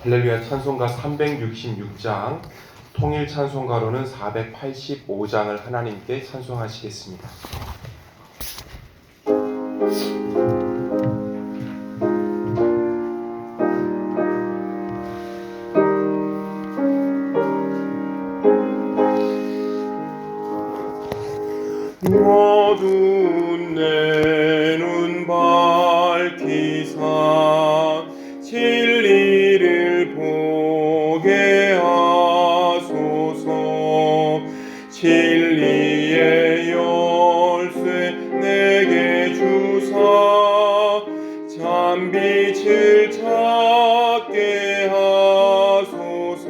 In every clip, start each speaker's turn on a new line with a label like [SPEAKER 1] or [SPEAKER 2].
[SPEAKER 1] 할렐루야. 찬송가 366장, 통일 찬송가로는 485장을 하나님께 찬송하시겠습니다. 어두운 내 눈 밝히사 진리를 보게 하소서. 진리의 열쇠 내게 주사 참빛을 찾게 하소서.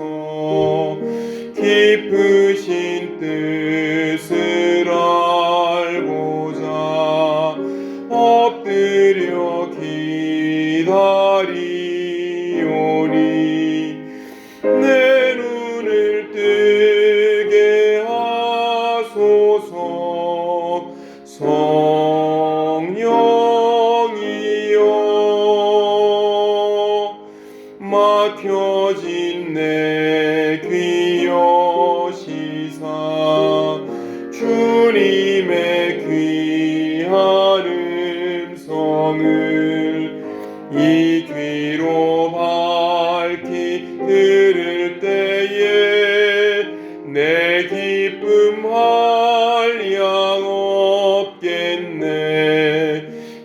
[SPEAKER 1] 깊으신 뜻을 알고자 엎드려 기다리오니 내 눈을 뜨게 하소서. 성령이여 막혀진 내 귀 여시사 주님의 귀한 음성을 이 귀로 밝히 들을 때에 내 기쁨 한량 없겠네.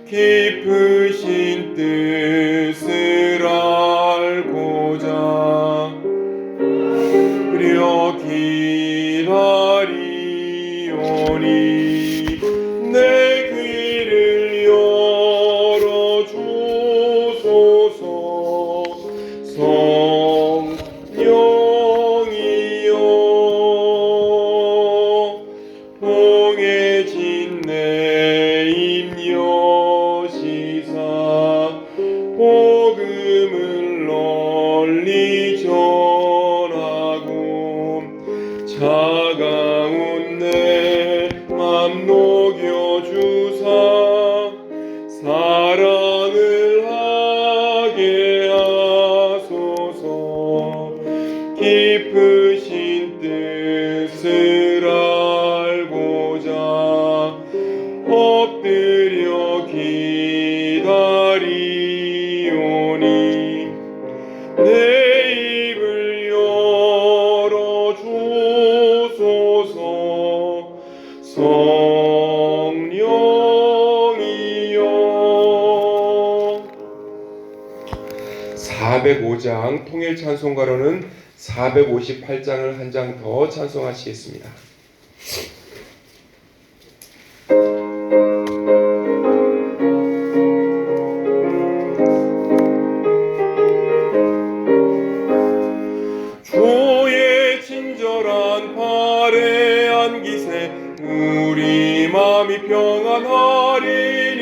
[SPEAKER 1] 깊으신 뜻을 알고자 그려 기다리오니 내 귀를 열어주소서. 성령이여 봉해진 내 입 여시사 복음을 널리 전하고 차가운 내 맘 녹여주사 사랑을 하게 하소서. 깊으신 뜻을 알고자 엎드려 기다리오니 내 입을 열어주소서. 성령이여 405장 통일 찬송가로는 458장을 한 장 더 찬송하시겠습니다. 주의 친절한 팔에 안기세 우리 마음이 평안하리니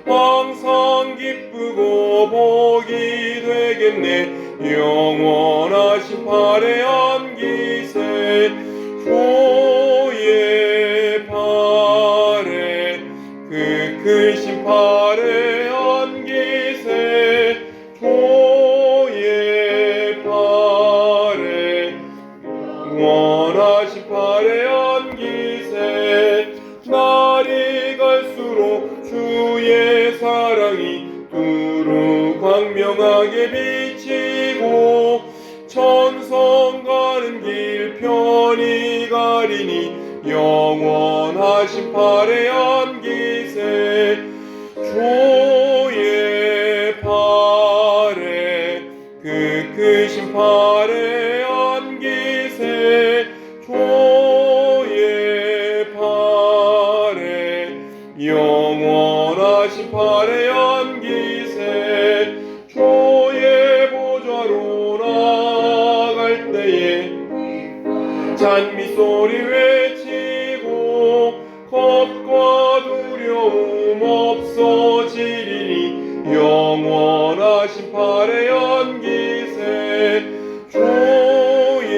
[SPEAKER 1] 항상 기쁘고 복이 되겠네. 영원하신 팔에 안기세 주의 팔에 그 크신 팔에 안기세 주의 팔에 원하신 팔에 안기세. 날이 갈수록 주의 사랑이 두루 광명하게 비치고 천성 가는 길 편히 가리니 영원하신 팔에 안기세 주의 팔에 그 크신 팔에 안기세 주의 팔에 영원하신 팔에 안기세. 주의 보좌로 나갈 때에 찬미 소리 외치고 겁과 두려움 없어지리니 영원하신 팔에 안기세 주의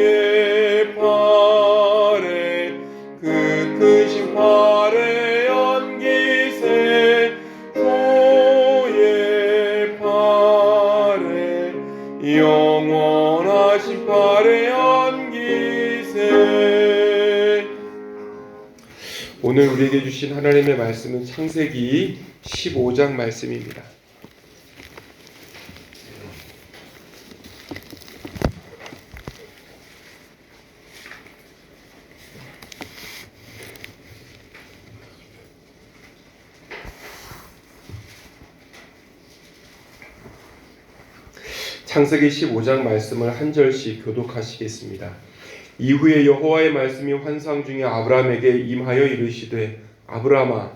[SPEAKER 1] 팔에 그 크신 팔에 안기세 주의 팔에 영원하신 팔에 안기세. 오늘 우리에게 주신 하나님의 말씀은 창세기 15장 말씀입니다. 창세기 15장 말씀을 한 절씩 교독하시겠습니다. 이후에 여호와의 말씀이 환상 중에 아브라함에게 임하여 이르시되 아브라함아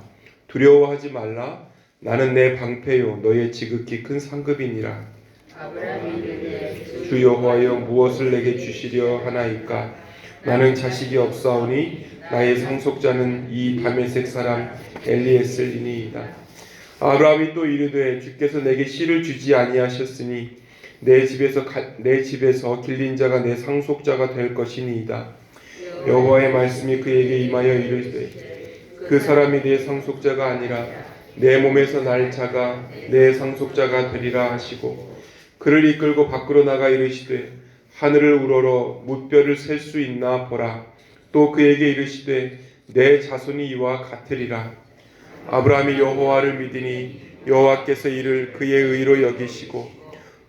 [SPEAKER 1] 두려워하지 말라. 나는 내 방패요 너의 지극히 큰 상급이니라. 주 여호와여 무엇을 내게 주시려 하나이까. 나는 자식이 없사오니 나의 상속자는 이 다메섹 사람 엘리에셀이니이다. 아브라함이 또 이르되 주께서 내게 씨를 주지 아니하셨으니 내 집에서 길린 자가 내 상속자가 될 것이니이다. 여호와의 말씀이 그에게 임하여 이르되 그 사람이 내 상속자가 아니라 내 몸에서 날 자가 내 상속자가 되리라 하시고 그를 이끌고 밖으로 나가 이르시되 하늘을 우러러 무뼈를 셀 수 있나 보라. 또 그에게 이르시되 내 자손이 이와 같으리라. 아브라함이 여호와를 믿으니 여호와께서 이를 그의 의로 여기시고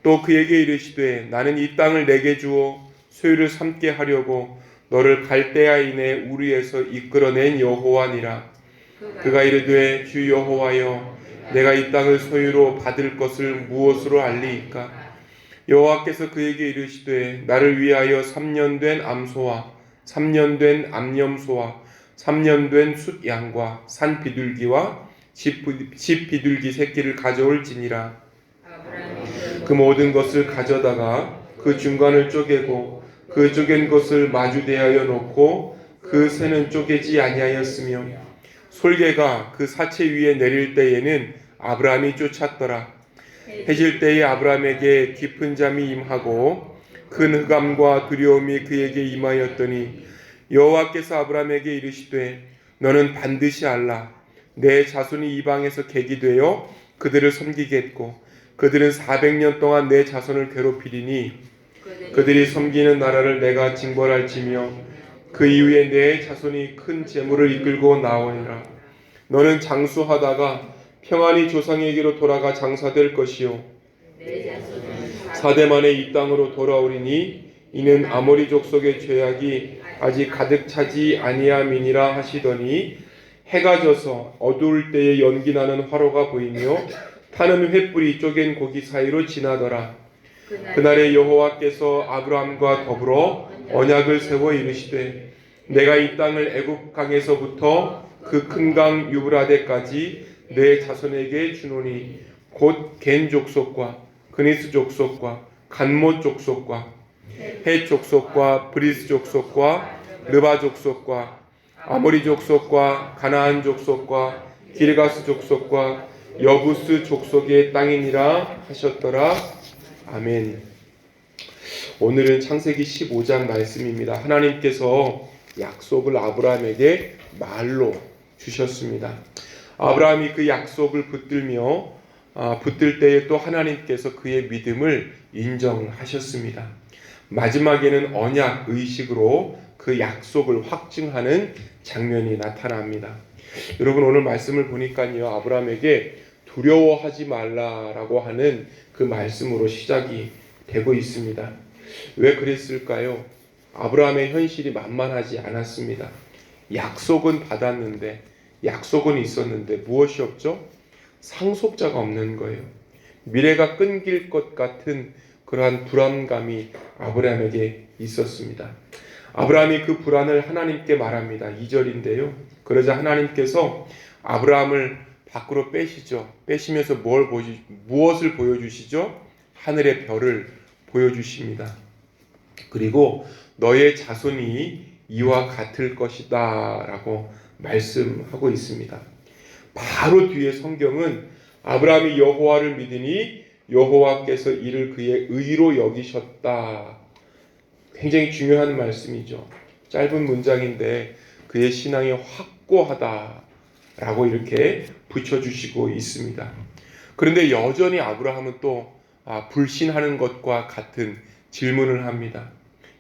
[SPEAKER 1] 또 그에게 이르시되 나는 이 땅을 내게 주어 소유를 삼게 하려고 너를 갈대아인의 우리에서 이끌어낸 여호와니라. 그가 이르되 주 여호와여 내가 이 땅을 소유로 받을 것을 무엇으로 알리이까. 여호와께서 그에게 이르시되 나를 위하여 3년 된 암소와 3년 된 암염소와 3년 된 숫양과 산 비둘기와 집 비둘기 새끼를 가져올지니라. 그 모든 것을 가져다가 그 중간을 쪼개고 그 쪼갠 것을 마주 대하여 놓고 그 새는 쪼개지 아니하였으며 솔개가 그 사체 위에 내릴 때에는 아브라함이 쫓았더라. 해질 때에 아브라함에게 깊은 잠이 임하고 큰 흑암과 두려움이 그에게 임하였더니 여호와께서 아브라함에게 이르시되 너는 반드시 알라. 내 자손이 이방에서 객이 되어 그들을 섬기겠고 그들은 400년 동안 내 자손을 괴롭히리니 그들이 섬기는 나라를 내가 징벌할지며 그 이후에 내 자손이 큰 재물을 이끌고 나오리라. 너는 장수하다가 평안히 조상에게로 돌아가 장사될 것이요 4대 만에 이 땅으로 돌아오리니 이는 아모리 족속의 죄악이 아직 가득 차지 아니함이니라 하시더니 해가 져서 어두울 때에 연기나는 화로가 보이며 타는 횃불이 쪼갠 고기 사이로 지나더라. 그날에 여호와께서 아브라함과 더불어 언약을 세워 이르시되 내가 이 땅을 애굽 강에서부터 그 큰 강 유브라데까지 내 자손에게 주노니 곧 겐 족속과 그니스 족속과 간못 족속과 헷 족속과 브리스 족속과 르바 족속과 아모리 족속과 가나안 족속과 기르가스 족속과 여부스 족속의 땅이니라 하셨더라. 아멘. 오늘은 창세기 15장 말씀입니다. 하나님께서 약속을 아브라함에게 말로 주셨습니다. 아브라함이 그 약속을 붙들 때에 또 하나님께서 그의 믿음을 인정하셨습니다. 마지막에는 언약 의식으로 그 약속을 확증하는 장면이 나타납니다. 여러분 오늘 말씀을 보니까요 아브라함에게 두려워하지 말라라고 하는 그 말씀으로 시작이 되고 있습니다. 왜 그랬을까요? 아브라함의 현실이 만만하지 않았습니다. 약속은 받았는데 약속은 있었는데 무엇이 없죠? 상속자가 없는 거예요. 미래가 끊길 것 같은 그러한 불안감이 아브라함에게 있었습니다. 아브라함이 그 불안을 하나님께 말합니다. 2절인데요. 그러자 하나님께서 아브라함을 밖으로 빼시죠. 빼시면서 무엇을 보여주시죠? 하늘의 별을 보여주십니다. 그리고 너의 자손이 이와 같을 것이다 라고 말씀하고 있습니다. 바로 뒤에 성경은 아브라함이 여호와를 믿으니 여호와께서 이를 그의 의로 여기셨다. 굉장히 중요한 말씀이죠. 짧은 문장인데 그의 신앙이 확고하다라고 이렇게 붙여주시고 있습니다. 그런데 여전히 아브라함은 또 불신하는 것과 같은 질문을 합니다.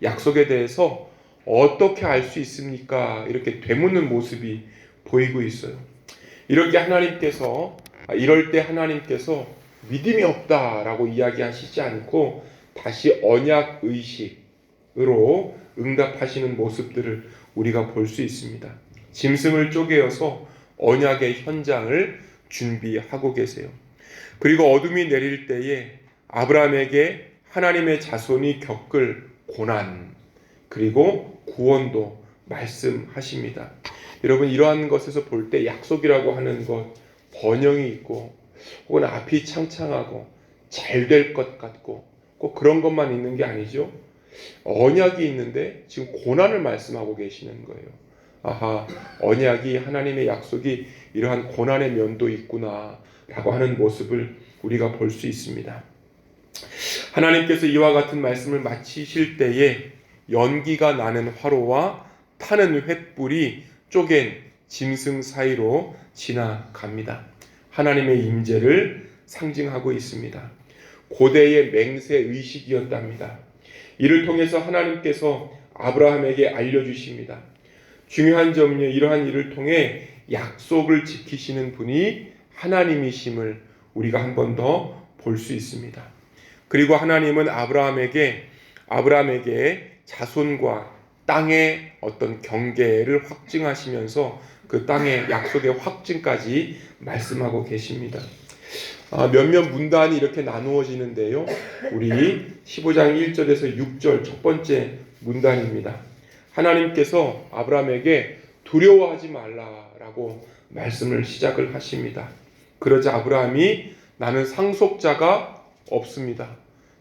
[SPEAKER 1] 약속에 대해서 어떻게 알 수 있습니까? 이렇게 되묻는 모습이 보이고 있어요. 이럴 때 하나님께서 믿음이 없다라고 이야기하시지 않고 다시 언약 의식으로 응답하시는 모습들을 우리가 볼 수 있습니다. 짐승을 쪼개어서 언약의 현장을 준비하고 계세요. 그리고 어둠이 내릴 때에 아브라함에게 하나님의 자손이 겪을 고난 그리고 구원도 말씀하십니다. 여러분, 이러한 것에서 볼 때 약속이라고 하는 것 번영이 있고 혹은 앞이 창창하고 잘 될 것 같고 꼭 그런 것만 있는 게 아니죠. 언약이 있는데 지금 고난을 말씀하고 계시는 거예요. 언약이, 하나님의 약속이 이러한 고난의 면도 있구나 라고 하는 모습을 우리가 볼 수 있습니다. 하나님께서 이와 같은 말씀을 마치실 때에 연기가 나는 화로와 타는 횃불이 쪼갠 짐승 사이로 지나갑니다. 하나님의 임재를 상징하고 있습니다. 고대의 맹세 의식이었답니다. 이를 통해서 하나님께서 아브라함에게 알려주십니다. 중요한 점은요, 이러한 일을 통해 약속을 지키시는 분이 하나님이심을 우리가 한 번 더 볼 수 있습니다. 그리고 하나님은 아브라함에게 자손과 땅의 어떤 경계를 확증하시면서 그 땅의 약속의 확증까지 말씀하고 계십니다. 몇몇 문단이 이렇게 나누어지는데요. 우리 15장 1절에서 6절 첫 번째 문단입니다. 하나님께서 아브라함에게 두려워하지 말라라고 말씀을 시작을 하십니다. 그러자 아브라함이 나는 상속자가 없습니다.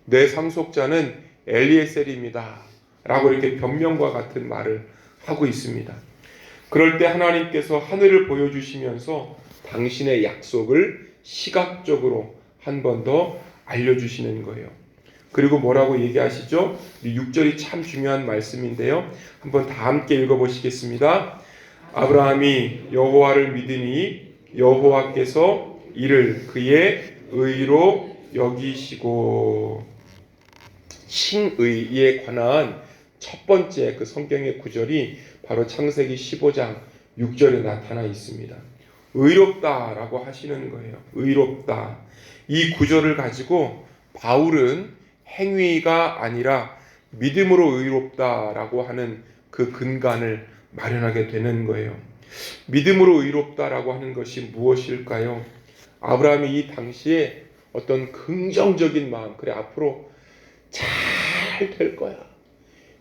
[SPEAKER 1] 내 상속자는 엘리에셀입니다. 라고 이렇게 변명과 같은 말을 하고 있습니다. 그럴 때 하나님께서 하늘을 보여주시면서 당신의 약속을 시각적으로 한 번 더 알려주시는 거예요. 그리고 뭐라고 얘기하시죠? 6절이 참 중요한 말씀인데요. 한번 다 함께 읽어보시겠습니다. 아브라함이 여호와를 믿으니 여호와께서 이를 그의 의로 여기시고, 칭의에 관한 첫 번째 그 성경의 구절이 바로 창세기 15장 6절에 나타나 있습니다. 의롭다라고 하시는 거예요. 의롭다. 이 구절을 가지고 바울은 행위가 아니라 믿음으로 의롭다라고 하는 그 근간을 마련하게 되는 거예요. 믿음으로 의롭다라고 하는 것이 무엇일까요? 아브라함이 이 당시에 어떤 긍정적인 마음, 그래 앞으로 잘 될 거야,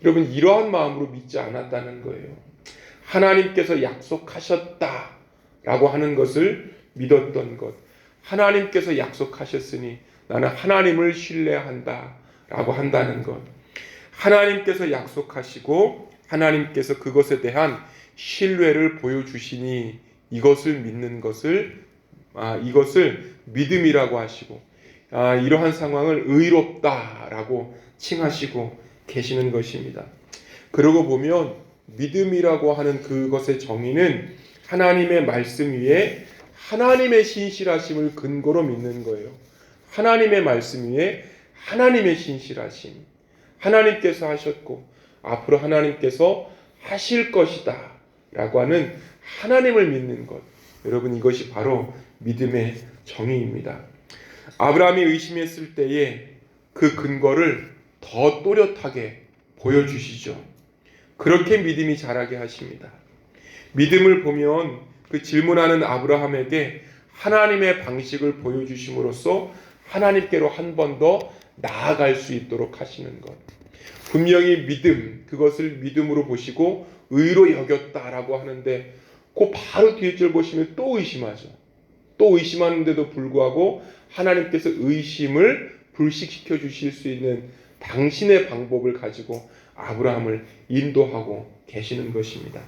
[SPEAKER 1] 여러분, 이러한 마음으로 믿지 않았다는 거예요. 하나님께서 약속하셨다라고 하는 것을 믿었던 것. 하나님께서 약속하셨으니 나는 하나님을 신뢰한다라고 한다는 것. 하나님께서 약속하시고 하나님께서 그것에 대한 신뢰를 보여주시니 이것을 믿는 것을 이것을 믿음이라고 하시고, 이러한 상황을 의롭다라고 칭하시고 계시는 것입니다. 그러고 보면 믿음이라고 하는 그것의 정의는 하나님의 말씀 위에 하나님의 신실하심을 근거로 믿는 거예요. 하나님의 말씀 위에 하나님의 신실하심, 하나님께서 하셨고 앞으로 하나님께서 하실 것이다 라고 하는 하나님을 믿는 것. 여러분, 이것이 바로 믿음의 정의입니다. 아브라함이 의심했을 때에 그 근거를 더 또렷하게 보여주시죠. 그렇게 믿음이 자라게 하십니다. 믿음을 보면 그 질문하는 아브라함에게 하나님의 방식을 보여주심으로써 하나님께로 한 번 더 나아갈 수 있도록 하시는 것. 분명히 믿음, 그것을 믿음으로 보시고 의로 여겼다라고 하는데 그 바로 뒤에 절 보시면 또 의심하죠. 또 의심하는데도 불구하고 하나님께서 의심을 불식시켜 주실 수 있는 당신의 방법을 가지고 아브라함을 인도하고 계시는 것입니다.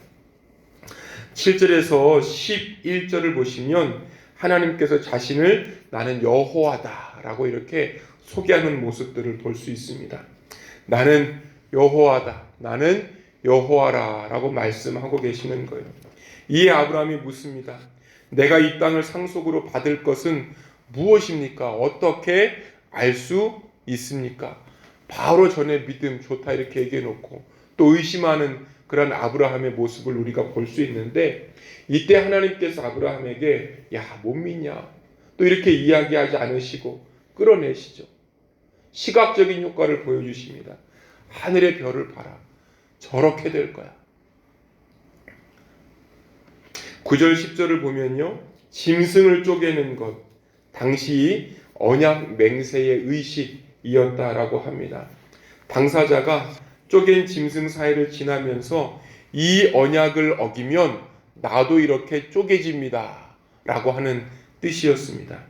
[SPEAKER 1] 7절에서 11절을 보시면 하나님께서 자신을 나는 여호와다라고 이렇게 소개하는 모습들을 볼 수 있습니다. 나는 여호와다, 나는 여호와라라고 말씀하고 계시는 거예요. 이에 아브라함이 묻습니다. 내가 이 땅을 상속으로 받을 것은 무엇입니까? 어떻게 알 수 있습니까? 바로 전에 믿음 좋다 이렇게 얘기해 놓고 또 의심하는 그런 아브라함의 모습을 우리가 볼 수 있는데, 이때 하나님께서 아브라함에게 야, 못 믿냐? 또 이렇게 이야기하지 않으시고 끌어내시죠. 시각적인 효과를 보여주십니다. 하늘의 별을 봐라. 저렇게 될 거야. 9절 10절을 보면요, 짐승을 쪼개는 것, 당시 언약 맹세의 의식이었다라고 합니다. 당사자가 쪼갠 짐승 사이를 지나면서 이 언약을 어기면 나도 이렇게 쪼개집니다 라고 하는 뜻이었습니다.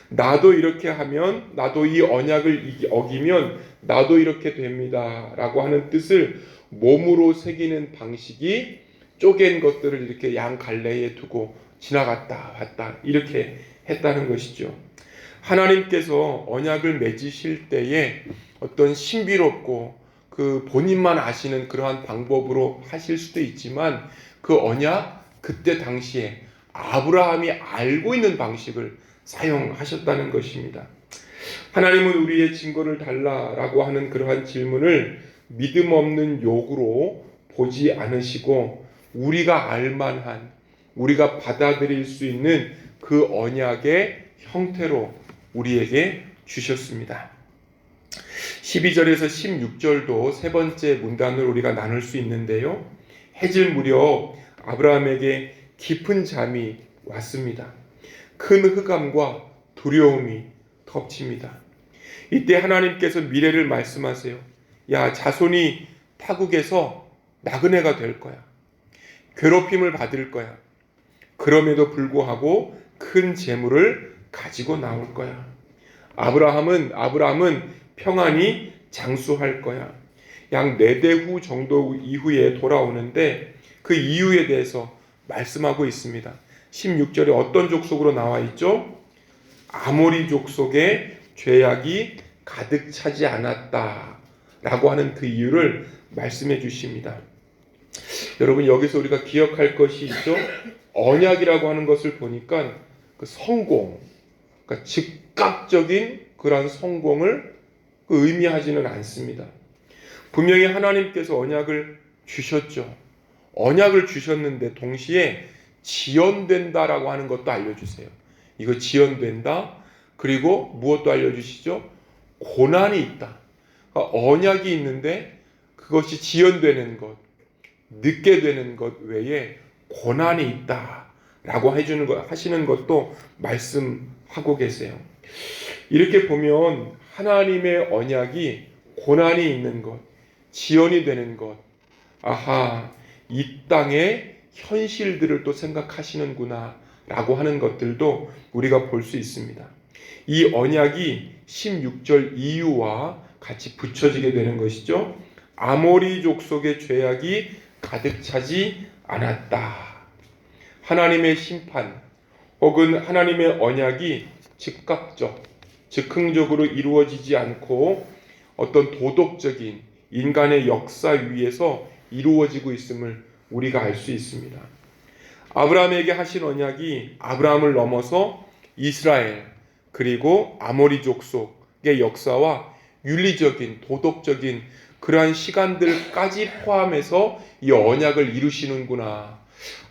[SPEAKER 1] 나도 이렇게 하면, 나도 이 언약을 어기면 나도 이렇게 됩니다 라고 하는 뜻을 몸으로 새기는 방식이 쪼갠 것들을 이렇게 양 갈래에 두고 지나갔다 왔다 이렇게 했다는 것이죠. 하나님께서 언약을 맺으실 때에 어떤 신비롭고 그 본인만 아시는 그러한 방법으로 하실 수도 있지만, 그 언약 그때 당시에 아브라함이 알고 있는 방식을 사용하셨다는 것입니다. 하나님은 우리의 증거를 달라라고 하는 그러한 질문을 믿음 없는 욕으로 보지 않으시고, 우리가 알만한, 우리가 받아들일 수 있는 그 언약의 형태로 우리에게 주셨습니다. 12절에서 16절도 세 번째 문단을 우리가 나눌 수 있는데요, 해질 무렵 아브라함에게 깊은 잠이 왔습니다. 큰 흑암과 두려움이 덮칩니다. 이때 하나님께서 미래를 말씀하세요. 야, 자손이 타국에서 나그네가 될 거야. 괴롭힘을 받을 거야. 그럼에도 불구하고 큰 재물을 가지고 나올 거야. 아브라함은 평안히 장수할 거야. 약 4대 후 정도 이후에 돌아오는데 그 이유에 대해서 말씀하고 있습니다. 16절에 어떤 족속으로 나와 있죠? 아모리 족속의 죄악이 가득 차지 않았다 라고 하는 그 이유를 말씀해 주십니다. 여러분, 여기서 우리가 기억할 것이 있죠? 언약이라고 하는 것을 보니까 그 성공, 그러니까 즉각적인 그러한 성공을 의미하지는 않습니다. 분명히 하나님께서 언약을 주셨죠. 언약을 주셨는데 동시에 지연된다라고 하는 것도 알려주세요. 이거 지연된다. 그리고 무엇도 알려주시죠? 고난이 있다. 그러니까 언약이 있는데 그것이 지연되는 것, 늦게 되는 것 외에 고난이 있다라고 하시는 것도 말씀하고 계세요. 이렇게 보면 하나님의 언약이 고난이 있는 것, 지연이 되는 것, 아하, 이 땅의 현실들을 또 생각하시는구나 라고 하는 것들도 우리가 볼 수 있습니다. 이 언약이 16절 이유와 같이 붙여지게 되는 것이죠. 아모리 족속의 죄악이 가득 차지 않았다. 하나님의 심판 혹은 하나님의 언약이 즉흥적으로 이루어지지 않고 어떤 도덕적인 인간의 역사 위에서 이루어지고 있음을 우리가 알 수 있습니다. 아브라함에게 하신 언약이 아브라함을 넘어서 이스라엘 그리고 아모리 족속의 역사와 윤리적인 도덕적인 그러한 시간들까지 포함해서 이 언약을 이루시는구나.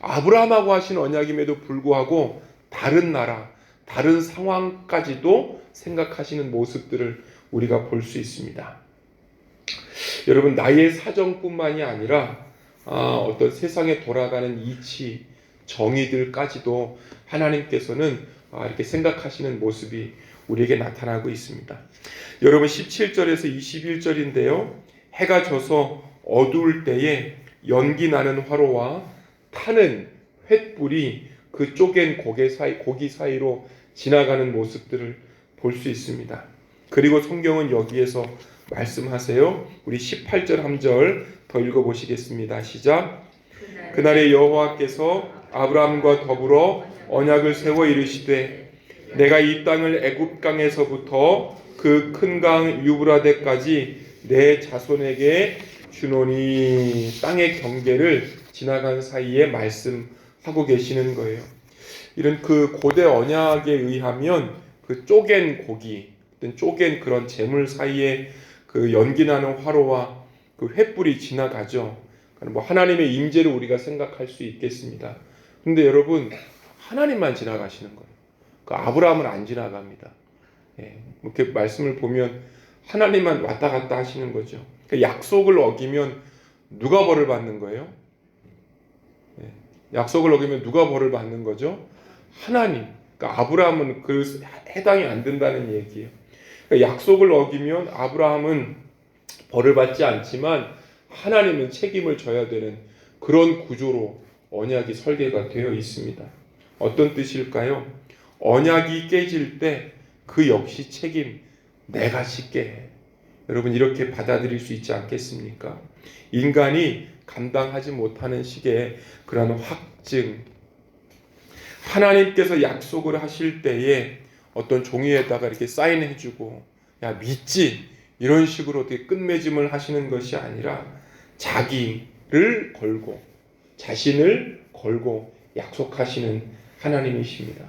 [SPEAKER 1] 아브라함하고 하신 언약임에도 불구하고 다른 나라, 다른 상황까지도 생각하시는 모습들을 우리가 볼 수 있습니다. 여러분, 나의 사정뿐만이 아니라 어떤 세상에 돌아가는 이치, 정의들까지도 하나님께서는 이렇게 생각하시는 모습이 우리에게 나타나고 있습니다. 여러분, 17절에서 21절인데요. 해가 져서 어두울 때에 연기 나는 화로와 타는 횃불이 그 쪼갠 고기 사이로 지나가는 모습들을 볼 수 있습니다. 그리고 성경은 여기에서 말씀하세요. 우리 18절 한 절 더 읽어보시겠습니다. 시작. 그날에 여호와께서 아브라함과 더불어 언약을 세워 이르시되 내가 이 땅을 애굽 강에서부터 그 큰 강 유브라데까지 내 자손에게 주노니, 땅의 경계를 지나간 사이에 말씀하고 계시는 거예요. 이런 그 고대 언약에 의하면 그 쪼갠 고기, 쪼갠 그런 재물 사이에 그 연기나는 화로와 그 횃불이 지나가죠. 뭐 하나님의 임재를 우리가 생각할 수 있겠습니다. 그런데 여러분, 하나님만 지나가시는 거예요. 그 아브라함은 안 지나갑니다. 이렇게 말씀을 보면 하나님만 왔다 갔다 하시는 거죠. 약속을 어기면 누가 벌을 받는 거예요? 약속을 어기면 누가 벌을 받는 거죠? 하나님. 그러니까 아브라함은 그 해당이 안 된다는 얘기예요. 그러니까 약속을 어기면 아브라함은 벌을 받지 않지만 하나님은 책임을 져야 되는 그런 구조로 언약이 설계가 되어 있습니다. 어떤 뜻일까요? 언약이 깨질 때 그 역시 책임 내가 짓게 해. 여러분, 이렇게 받아들일 수 있지 않겠습니까? 인간이 감당하지 못하는 식의 그런 확증, 하나님께서 약속을 하실 때에 어떤 종이에다가 이렇게 사인해주고 야 믿지? 이런 식으로 어떻게 끝맺음을 하시는 것이 아니라 자기를 걸고 자신을 걸고 약속하시는 하나님이십니다.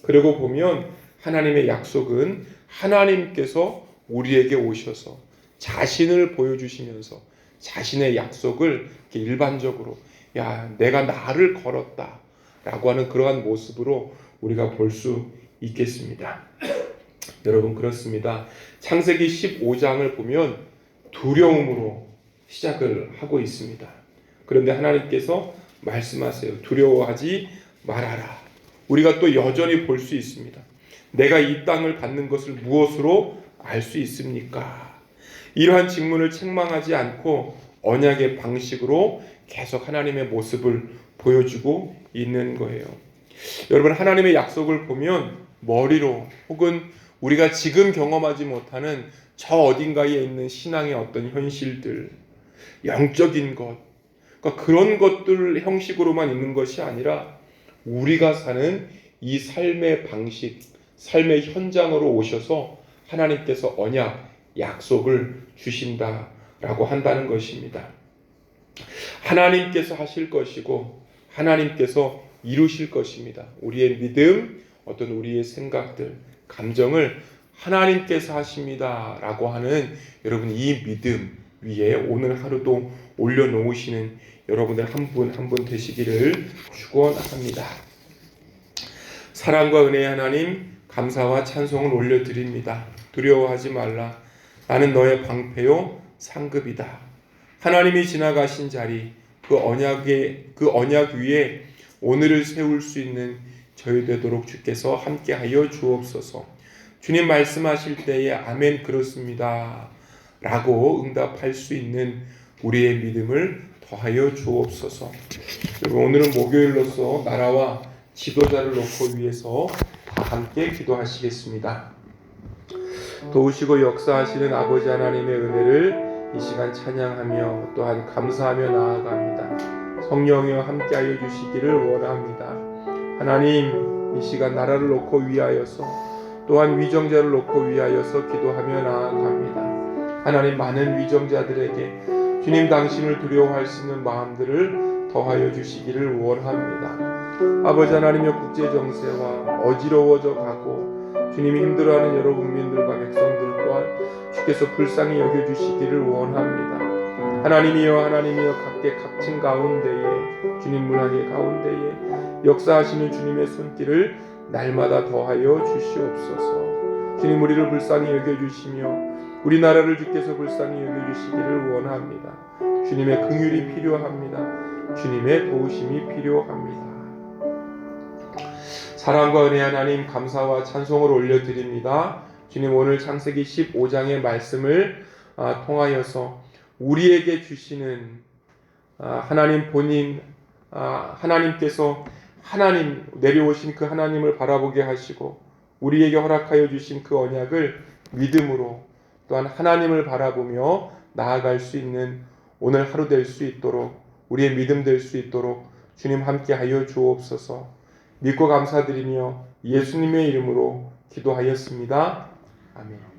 [SPEAKER 1] 그리고 보면 하나님의 약속은 하나님께서 우리에게 오셔서 자신을 보여주시면서 자신의 약속을 이렇게 일반적으로 야 내가 나를 걸었다 라고 하는 그러한 모습으로 우리가 볼 수 있겠습니다. 여러분, 그렇습니다. 창세기 15장을 보면 두려움으로 시작을 하고 있습니다. 그런데 하나님께서 말씀하세요. 두려워하지 말아라. 우리가 또 여전히 볼 수 있습니다. 내가 이 땅을 받는 것을 무엇으로 알 수 있습니까? 이러한 직문을 책망하지 않고 언약의 방식으로 계속 하나님의 모습을 보여주고 있는 거예요. 여러분, 하나님의 약속을 보면 머리로 혹은 우리가 지금 경험하지 못하는 저 어딘가에 있는 신앙의 어떤 현실들, 영적인 것, 그러니까 그런 것들 형식으로만 있는 것이 아니라 우리가 사는 이 삶의 방식, 삶의 현장으로 오셔서 하나님께서 언약, 약속을 주신다라고 한다는 것입니다. 하나님께서 하실 것이고 하나님께서 이루실 것입니다. 우리의 믿음, 어떤 우리의 생각들, 감정을 하나님께서 하십니다 라고 하는 여러분 이 믿음 위에 오늘 하루도 올려놓으시는 여러분들 한 분 한 분 되시기를 축원합니다. 사랑과 은혜의 하나님, 감사와 찬송을 올려드립니다. 두려워하지 말라. 나는 너의 방패요 상급이다. 하나님이 지나가신 자리, 그 언약 위에 오늘을 세울 수 있는 저희 되도록 주께서 함께하여 주옵소서. 주님 말씀하실 때에 아멘 그렇습니다 라고 응답할 수 있는 우리의 믿음을 더하여 주옵소서. 오늘은 목요일로서 나라와 지도자를 놓고 위해서 다 함께 기도하시겠습니다. 도우시고 역사하시는 아버지 하나님의 은혜를 이 시간 찬양하며 또한 감사하며 나아갑니다. 성령이여 함께하여 주시기를 원합니다. 하나님, 이 시간 나라를 놓고 위하여서 또한 위정자를 놓고 위하여서 기도하며 나아갑니다. 하나님, 많은 위정자들에게 주님 당신을 두려워할 수 있는 마음들을 더하여 주시기를 원합니다. 아버지 하나님의 국제정세와 어지러워져 가고 주님이 힘들어하는 여러 국민들과 백성들 또한 주께서 불쌍히 여겨주시기를 원합니다. 하나님이여 각계 각층 가운데에 주님 문화의 가운데에 역사하시는 주님의 손길을 날마다 더하여 주시옵소서. 주님, 우리를 불쌍히 여겨주시며 우리나라를 주께서 불쌍히 여겨주시기를 원합니다. 주님의 긍휼이 필요합니다. 주님의 도우심이 필요합니다. 사랑과 은혜 하나님, 감사와 찬송을 올려드립니다. 주님, 오늘 창세기 15장의 말씀을 통하여서 우리에게 주시는 하나님 본인, 하나님께서 하나님 내려오신 그 하나님을 바라보게 하시고 우리에게 허락하여 주신 그 언약을 믿음으로 또한 하나님을 바라보며 나아갈 수 있는 오늘 하루 될 수 있도록, 우리의 믿음 될 수 있도록 주님 함께하여 주옵소서. 믿고 감사드리며 예수님의 이름으로 기도하였습니다. 아멘.